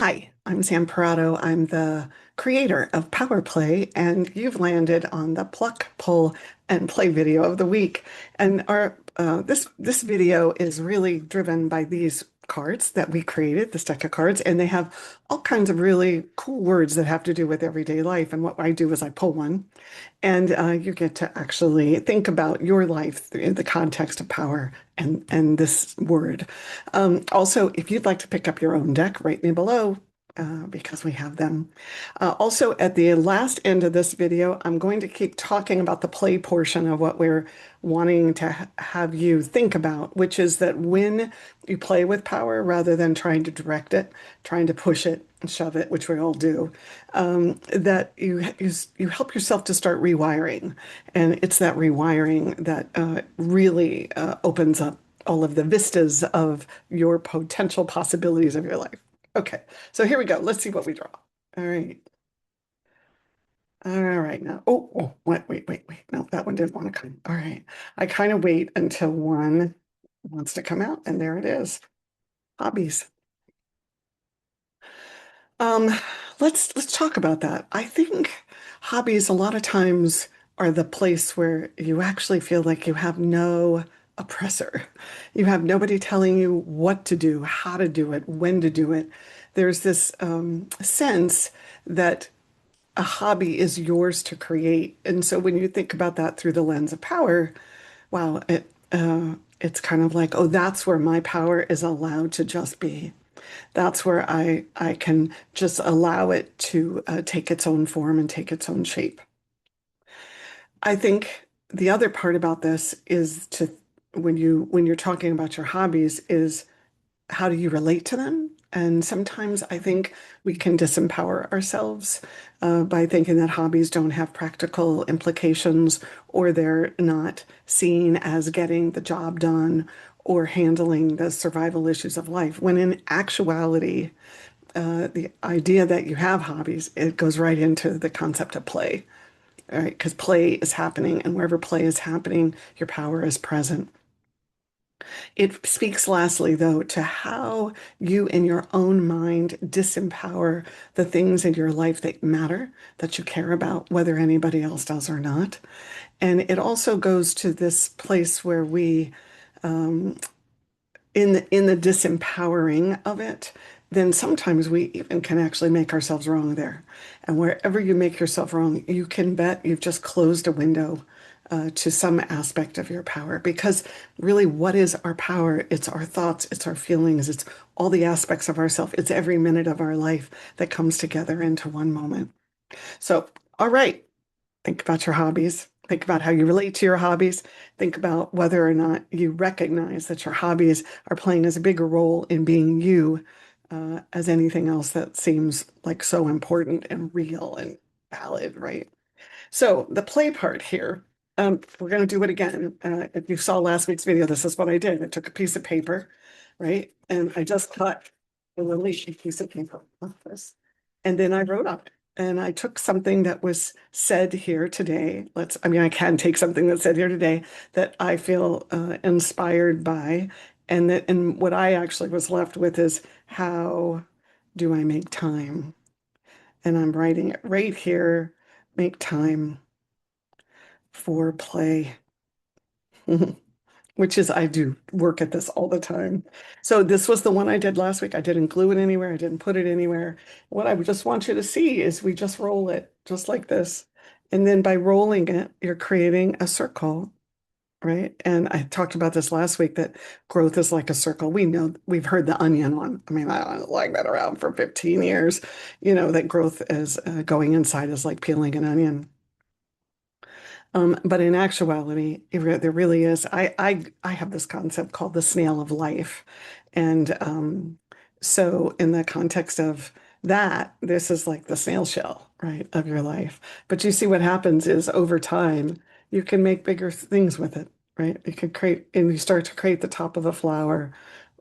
Hi, I'm Sam Parado. I'm the creator of Power Play, and you've landed on the Pluck, Pull, and Play video of the week. And our this video is really driven by these cards that we created, this deck of cards, and they have all kinds of really cool words that have to do with everyday life. And what I do is I pull one, and you get to actually think about your life in the context of power and this word. Also, if you'd like to pick up your own deck, write me below because we have them. Also, at the last end of this video, I'm going to keep talking about the play portion of what we're wanting to have you think about, which is that when you play with power, rather than trying to direct it, trying to push it and shove it, which we all do, that you help yourself to start rewiring, and it's that rewiring that really opens up all of the vistas of your potential possibilities of your life. Okay, so here we go. Let's see what we draw. All right. All right now. Wait. No, that one didn't want to come. All right. I kind of wait until one wants to come out, and there it is. Hobbies. Um, let's talk about that. I think hobbies a lot of times are the place where you actually feel like you have no oppressor. You have nobody telling you what to do, how to do it, when to do it. There's this sense that a hobby is yours to create. And so when you think about that through the lens of power, wow, it's kind of like, oh, that's where my power is allowed to just be. That's where I can just allow it to take its own form and take its own shape. I think the other part about this is to when you're talking about your hobbies is how do you relate to them? And sometimes I think we can disempower ourselves by thinking that hobbies don't have practical implications or they're not seen as getting the job done or handling the survival issues of life. When in actuality, the idea that you have hobbies, it goes right into the concept of play, all right? Because play is happening, and wherever play is happening, your power is present. It speaks lastly, though, to how you in your own mind disempower the things in your life that matter, that you care about, whether anybody else does or not. And it also goes to this place where we, in the disempowering of it, then sometimes we even can actually make ourselves wrong there. And wherever you make yourself wrong, you can bet you've just closed a window to some aspect of your power. Because really, what is our power? It's our thoughts, it's our feelings, it's all the aspects of ourself. It's every minute of our life that comes together into one moment. So, all right, think about your hobbies. Think about how you relate to your hobbies. Think about whether or not you recognize that your hobbies are playing as a bigger role in being you as anything else that seems like so important and real and valid, right? So the play part here, we're going to do it again. If you saw last week's video, this is what I did. I took a piece of paper, right? And I just cut a little piece of paper like this. And then I wrote on it. And I took something that was said here today. I can take something that's said here today that I feel inspired by. And what I actually was left with is how do I make time? And I'm writing it right here, make time for play, which is I do work at this all the time. So this was the one I did last week. I didn't glue it anywhere. I didn't put it anywhere. What I would just want you to see is we just roll it just like this. And then by rolling it, you're creating a circle, right? And I talked about this last week that growth is like a circle. We know we've heard the onion one. I mean, I like that around for 15 years, that growth is going inside is like peeling an onion. But in actuality, there really is. I have this concept called the snail of life. And so, in the context of that, this is like the snail shell, right, of your life. But you see what happens is over time, you can make bigger things with it, right? You can create, and you start to create the top of a flower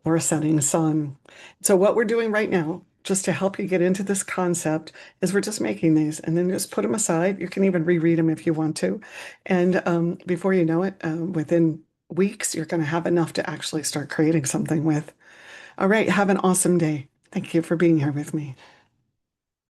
or a setting sun. So, what we're doing right now, just to help you get into this concept, is we're just making these and then just put them aside. You can even reread them if you want to. And before you know it, within weeks, you're going to have enough to actually start creating something with. All right, have an awesome day. Thank you for being here with me.